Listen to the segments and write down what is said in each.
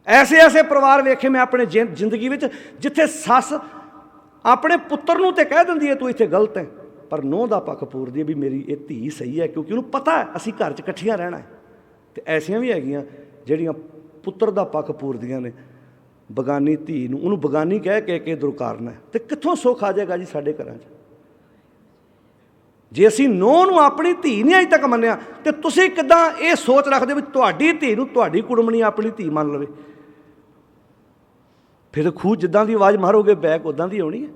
ऐसे ऐसे परिवार वेखे मैं अपने जिंदगी में जिथे सस अपने पुत्र नूं ते कह दिंदी है तू इत्थे गलत है, पर नूंह दा पक्ष पूरदी है भी मेरी ये धी सही है, क्योंकि उन्होंने पता है असीं घर च इकट्ठियां रहना है। तो ऐसियां भी हैगियां जिहड़ियां पुत्र दा पक्ष पूरदियां ने, बगानी धी नूं उन्होंने बगानी कह के दुरकारना है। तो कित्थों सुख आ जाएगा जी साडे घरां च? जे असीं नूंह नूं अपनी धी नहीं अजे तक मन्निया तो तुसीं किदां ये सोच रखदे भी तुहाडी धी नूं तुहाडी कुड़मणी अपनी धी मन लवे? फिर तो खूह जिद्दां दी आवाज़ मारोगे बैक उदां दी आउणी है,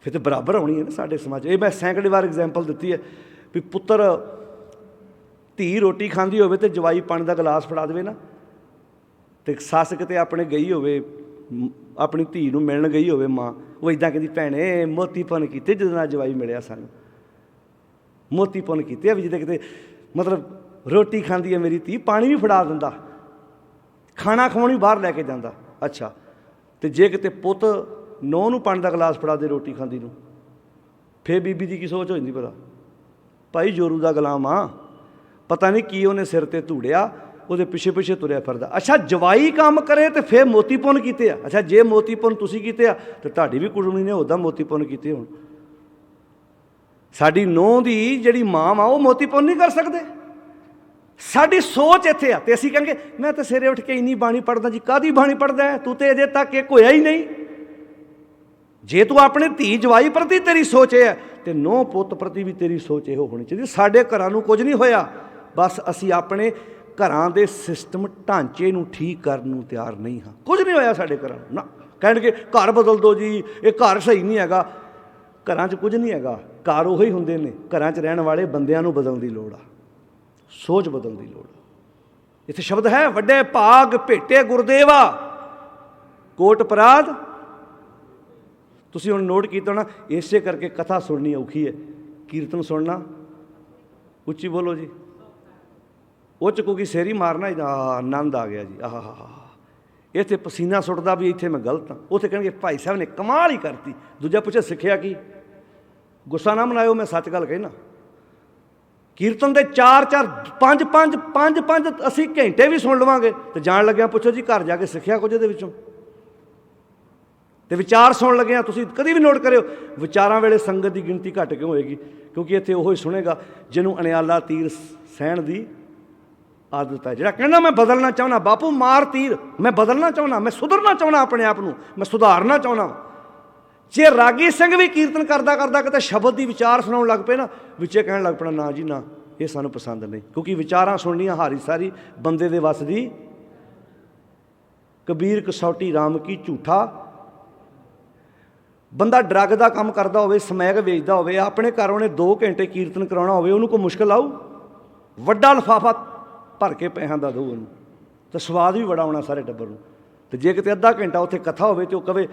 फिर तो बराबर आउणी है ना साडे समाज। ये मैं सैकड़े बार एग्जाम्पल दित्ती है भी पुत्तर धी रोटी खांदी होवे ते जवाई पानी दा गिलास फड़ा देवे ना, तो सस किते अपने गई होवे अपनी धी नूं मिलण गई होवे माँ, वो इदां कहदी भैणे मोतीपन कीते जदों नाल जवाई मिलिया सानूं, मोतीपन कीते भी जिद्दां किते मतलब रोटी खांदी है मेरी धी पानी भी फड़ा दिंदा, खाना खवाउण भी बाहर लैके जांदा। अच्छा तो जे किते पुत नूंह नूं पानी दा गिलास फड़ा दे रोटी खांदी नूं, फिर बीबी दी की सोच हो जांदी भला? भाई जोरू दा गुलाम आ, पता नहीं की उन्हें सिर ते धूड़िया ਉਹਦੇ ਪਿੱਛੇ ਪਿੱਛੇ ਤੁਰਿਆ ਫਿਰਦਾ। ਅੱਛਾ ਜਵਾਈ ਕੰਮ ਕਰੇ ਤੇ ਫਿਰ ਮੋਤੀਪੁੰਨ ਕੀਤੇ ਆ। ਅੱਛਾ ਜੇ ਮੋਤੀਪੁੰਨ ਤੁਸੀਂ ਕੀਤੇ ਆ ਤੇ ਤੁਹਾਡੀ ਵੀ ਕੁੜਮਣੀ ਨੇ ਉੱਦਾਂ ਮੋਤੀਪੁੰਨ ਕੀਤੇ ਹੋਣ। ਸਾਡੀ ਨੂੰਹ ਦੀ ਜਿਹੜੀ ਮਾਂ ਵਾ ਉਹ ਮੋਤੀਪੁੰਨ ਨਹੀਂ ਕਰ ਸਕਦੇ। ਸਾਡੀ ਸੋਚ ਇੱਥੇ ਆ ਤੇ ਅਸੀਂ ਕਹਾਂਗੇ ਮੈਂ ਤਾਂ ਸਵੇਰੇ ਉੱਠ ਕੇ ਇੰਨੀ ਬਾਣੀ ਪੜ੍ਹਦਾ ਜੀ। ਕਾਹਦੀ ਬਾਣੀ ਪੜ੍ਹਦਾ? ਤੂੰ ਤੇ ਅਜੇ ਤੱਕ ਇੱਕ ਹੋਇਆ ਹੀ ਨਹੀਂ। ਜੇ ਤੂੰ ਆਪਣੇ ਧੀ ਜਵਾਈ ਪ੍ਰਤੀ ਤੇਰੀ ਸੋਚ ਇਹ ਹੈ ਤੇ ਨੂੰਹ ਪੁੱਤ ਪ੍ਰਤੀ ਵੀ ਤੇਰੀ ਸੋਚ ਇਹੋ ਹੋਣੀ ਚਾਹੀਦੀ। ਸਾਡੇ ਘਰਾਂ ਨੂੰ ਕੁਝ ਨਹੀਂ ਹੋਇਆ, ਬਸ ਅਸੀਂ ਆਪਣੇ ਘਰਾਂ ਦੇ ਸਿਸਟਮ ਢਾਂਚੇ ਨੂੰ ਠੀਕ ਕਰਨ ਨੂੰ ਤਿਆਰ ਨਹੀਂ ਹਾਂ। ਕੁਝ ਨਹੀਂ ਹੋਇਆ ਸਾਡੇ ਘਰਾਂ ਨੂੰ ਨਾ। ਕਹਿਣਗੇ ਘਰ ਬਦਲ ਦਿਓ ਜੀ, ਇਹ ਘਰ ਸਹੀ ਨਹੀਂ ਹੈਗਾ। ਘਰਾਂ 'ਚ ਕੁਝ ਨਹੀਂ ਹੈਗਾ, ਘਰ ਉਹੀ ਹੀ ਹੁੰਦੇ ਨੇ। ਘਰਾਂ 'ਚ ਰਹਿਣ ਵਾਲੇ ਬੰਦਿਆਂ ਨੂੰ ਬਦਲਣ ਦੀ ਲੋੜ ਆ, ਸੋਚ ਬਦਲਣ ਦੀ ਲੋੜ ਆ। ਇੱਥੇ ਸ਼ਬਦ ਹੈ ਵੱਡੇ ਭਾਗ ਭੇਟੇ ਗੁਰਦੇਵਾ ਕੋਟ ਅਪਰਾਧ। ਤੁਸੀਂ ਹੁਣ ਨੋਟ ਕੀਤਾ ਹੋਣਾ, ਇਸੇ ਕਰਕੇ ਕਥਾ ਸੁਣਨੀ ਔਖੀ ਹੈ, ਕੀਰਤਨ ਸੁਣਨਾ ਉੱਚੀ ਬੋਲੋ ਜੀ। ਉਹ 'ਚ ਕੋਈ ਸਿਰ ਹੀ ਮਾਰਨਾ ਆਨੰਦ ਆ ਗਿਆ ਜੀ। ਆਹ ਇੱਥੇ ਪਸੀਨਾ ਸੁੱਟਦਾ ਵੀ ਇੱਥੇ ਮੈਂ ਗਲਤ ਹਾਂ। ਉੱਥੇ ਕਹਿਣਗੇ ਭਾਈ ਸਾਹਿਬ ਨੇ ਕਮਾਲ ਹੀ ਕਰਤੀ। ਦੂਜਾ ਪੁੱਛੇ ਸਿੱਖਿਆ ਕੀ? ਗੁੱਸਾ ਨਾ ਮਨਾਇਓ, ਮੈਂ ਸੱਚ ਗੱਲ ਕਹਿਣਾ। ਕੀਰਤਨ ਦੇ 4-4 5-5 ਅਸੀਂ ਘੰਟੇ ਵੀ ਸੁਣ ਲਵਾਂਗੇ ਤੇ ਜਾਣ ਲੱਗਿਆ ਪੁੱਛੋ ਜੀ ਘਰ ਜਾ ਕੇ ਸਿੱਖਿਆ ਕੁਝ ਇਹਦੇ ਵਿੱਚੋਂ? ਤੇ ਵਿਚਾਰ ਸੁਣ ਲੱਗਿਆ ਤੁਸੀਂ ਕਦੀ ਵੀ ਨੋਟ ਕਰਿਓ ਵਿਚਾਰਾਂ ਵੇਲੇ ਸੰਗਤ ਦੀ ਗਿਣਤੀ ਘੱਟ ਕਿਉਂ ਹੋਏਗੀ? ਕਿਉਂਕਿ ਇੱਥੇ ਉਹ ਹੀ ਸੁਣੇਗਾ ਜਿਹਨੂੰ ਅਣਿਆਲਾ ਤੀਰ ਸਹਿਣ ਦੀ ਆਦਤ ਹੈ। ਜਿਹੜਾ ਕਹਿੰਦਾ ਮੈਂ ਬਦਲਣਾ ਚਾਹੁੰਦਾ, ਬਾਪੂ ਮਾਰ ਤੀਰ, ਮੈਂ ਬਦਲਣਾ ਚਾਹੁੰਦਾ, ਮੈਂ ਸੁਧਰਨਾ ਚਾਹੁੰਦਾ, ਆਪਣੇ ਆਪ ਨੂੰ ਮੈਂ ਸੁਧਾਰਨਾ ਚਾਹੁੰਦਾ। ਜੇ ਰਾਗੀ ਸਿੰਘ ਵੀ ਕੀਰਤਨ ਕਰਦਾ ਕਰਦਾ ਕਿਤੇ ਸ਼ਬਦ ਦੀ ਵਿਚਾਰ ਸੁਣਾਉਣ ਲੱਗ ਪਏ ਨਾ, ਵਿੱਚੇ ਕਹਿਣ ਲੱਗ ਪੈਣਾ ਨਾ ਜੀ ਨਾ, ਇਹ ਸਾਨੂੰ ਪਸੰਦ ਨਹੀਂ। ਕਿਉਂਕਿ ਵਿਚਾਰਾਂ ਸੁਣਨੀਆਂ ਹਾਰੀ ਸਾਰੀ ਬੰਦੇ ਦੇ ਵੱਸ ਦੀ। ਕਬੀਰ ਕਸੌਟੀ ਰਾਮ ਕੀ ਝੂਠਾ। ਬੰਦਾ ਡਰੱਗ ਦਾ ਕੰਮ ਕਰਦਾ ਹੋਵੇ, ਸਮੈਕ ਵੇਚਦਾ ਹੋਵੇ, ਆਪਣੇ ਘਰ ਉਹਨੇ 2 ਘੰਟੇ ਕੀਰਤਨ ਕਰਾਉਣਾ ਹੋਵੇ, ਉਹਨੂੰ ਕੋਈ ਮੁਸ਼ਕਿਲ ਆਊ? ਵੱਡਾ ਲਿਫਾਫਾ ਭਰ ਕੇ ਪੈਸਿਆਂ ਦਾ ਦਊ ਉਹਨੂੰ, ਤਾਂ ਸਵਾਦ ਵੀ ਬੜਾ ਆਉਣਾ ਸਾਰੇ ਟੱਬਰ ਨੂੰ। ਅਤੇ ਜੇ ਕਿਤੇ ਅੱਧਾ ਘੰਟਾ ਉੱਥੇ ਕਥਾ ਹੋਵੇ ਅਤੇ ਉਹ ਕਵੇ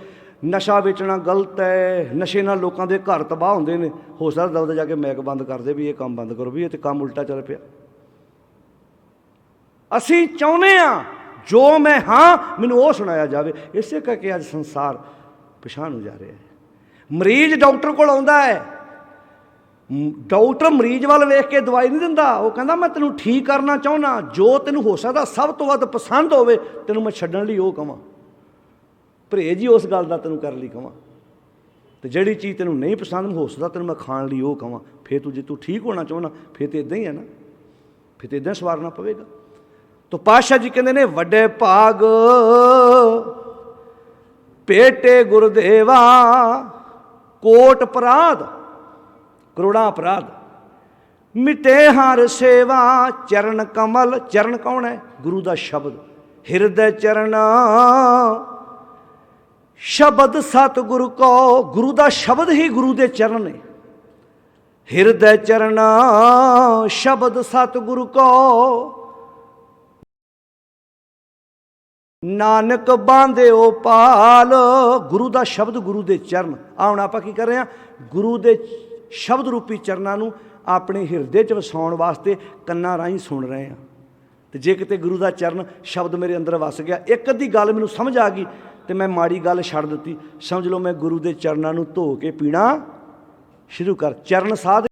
ਨਸ਼ਾ ਵੇਚਣਾ ਗਲਤ ਹੈ, ਨਸ਼ੇ ਨਾਲ ਲੋਕਾਂ ਦੇ ਘਰ ਤਬਾਹ ਹੁੰਦੇ ਨੇ, ਹੋ ਸਕਦਾ ਉਹਦੇ ਜਾ ਕੇ ਮੈਕ ਬੰਦ ਕਰ ਦੇ ਵੀ ਇਹ ਕੰਮ ਬੰਦ ਕਰੋ, ਵੀ ਇਹ ਤਾਂ ਕੰਮ ਉਲਟਾ ਚੱਲ ਪਿਆ। ਅਸੀਂ ਚਾਹੁੰਦੇ ਹਾਂ ਜੋ ਮੈਂ ਹਾਂ ਮੈਨੂੰ ਉਹ ਸੁਣਾਇਆ ਜਾਵੇ। ਇਸੇ ਕਰਕੇ ਅੱਜ ਸੰਸਾਰ ਪਿਛਾਂਹ ਨੂੰ ਜਾ ਰਿਹਾ ਹੈ। ਮਰੀਜ਼ ਡਾਕਟਰ ਕੋਲ ਆਉਂਦਾ ਹੈ, ਡਾਕਟਰ ਮਰੀਜ਼ ਵੱਲ ਵੇਖ ਕੇ ਦਵਾਈ ਨਹੀਂ ਦਿੰਦਾ। ਉਹ ਕਹਿੰਦਾ ਮੈਂ ਤੈਨੂੰ ਠੀਕ ਕਰਨਾ ਚਾਹੁੰਦਾ, ਜੋ ਤੈਨੂੰ ਹੋ ਸਕਦਾ ਸਭ ਤੋਂ ਵੱਧ ਪਸੰਦ ਹੋਵੇ ਤੈਨੂੰ ਮੈਂ ਛੱਡਣ ਲਈ ਉਹ ਕਹਾਂ, ਪਰਹੇਜ਼ ਹੀ ਉਸ ਗੱਲ ਦਾ ਤੈਨੂੰ ਕਰਨ ਲਈ ਕਹਾਂ। ਅਤੇ ਜਿਹੜੀ ਚੀਜ਼ ਤੈਨੂੰ ਨਹੀਂ ਪਸੰਦ ਹੋ ਸਕਦਾ ਤੈਨੂੰ ਮੈਂ ਖਾਣ ਲਈ ਉਹ ਕਹਾਂ। ਫਿਰ ਤੂੰ ਜੇ ਤੂੰ ਠੀਕ ਹੋਣਾ ਚਾਹੁੰਦਾ ਫਿਰ ਤਾਂ ਇੱਦਾਂ ਹੀ ਹੈ ਨਾ, ਫਿਰ ਤਾਂ ਇੱਦਾਂ ਸਵਾਰਨਾ ਪਵੇਗਾ। ਤਾਂ ਪਾਤਸ਼ਾਹ ਜੀ ਕਹਿੰਦੇ ਨੇ ਵੱਡੇ ਭਾਗ ਭੇਟੇ ਗੁਰਦੇਵਾ ਕੋਟ ਅਪਰਾਧ, ਕਰੋੜਾਂ ਅਪਰਾਧ ਮਿਟੇ ਹਰ ਸੇਵਾ ਚਰਨ ਕਮਲ। ਚਰਨ ਕੌਣ ਹੈ? ਗੁਰੂ ਦਾ ਸ਼ਬਦ। ਹਿਰਦੈ ਚਰਨ ਸ਼ਬਦ ਸਤਿਗੁਰੂ ਕੋ। ਗੁਰੂ ਦਾ ਸ਼ਬਦ ਹੀ ਗੁਰੂ ਦੇ ਚਰਨ ਨੇ। ਹਿਰਦੈ ਚਰਨ ਸ਼ਬਦ ਸਤਿਗੁਰੂ ਕੋ ਨਾਨਕ ਬਾਂਧਿਓ ਪਾਲ। ਗੁਰੂ ਦਾ ਸ਼ਬਦ, ਗੁਰੂ ਦੇ ਚਰਨ। ਆਹ ਹੁਣ ਆਪਾਂ ਕੀ ਕਰ ਰਹੇ ਹਾਂ? ਗੁਰੂ ਦੇ ਸ਼ਬਦ ਰੂਪੀ ਚਰਨਾਂ ਨੂੰ ਆਪਣੇ ਹਿਰਦੇ 'ਚ ਵਸਾਉਣ ਵਾਸਤੇ ਕੰਨਾਂ ਰਾਹੀਂ ਸੁਣ ਰਹੇ ਹਾਂ। ਅਤੇ ਜੇ ਕਿਤੇ ਗੁਰੂ ਦਾ ਚਰਨ ਸ਼ਬਦ ਮੇਰੇ ਅੰਦਰ ਵਸ ਗਿਆ, ਇੱਕ ਅੱਧੀ ਗੱਲ ਮੈਨੂੰ ਸਮਝ ਆ ਗਈ ਅਤੇ ਮੈਂ ਮਾੜੀ ਗੱਲ ਛੱਡ ਦਿੱਤੀ, ਸਮਝ ਲਓ ਮੈਂ ਗੁਰੂ ਦੇ ਚਰਨਾਂ ਨੂੰ ਧੋ ਕੇ ਪੀਣਾ ਸ਼ੁਰੂ ਕਰ। ਚਰਨ ਸਾਧ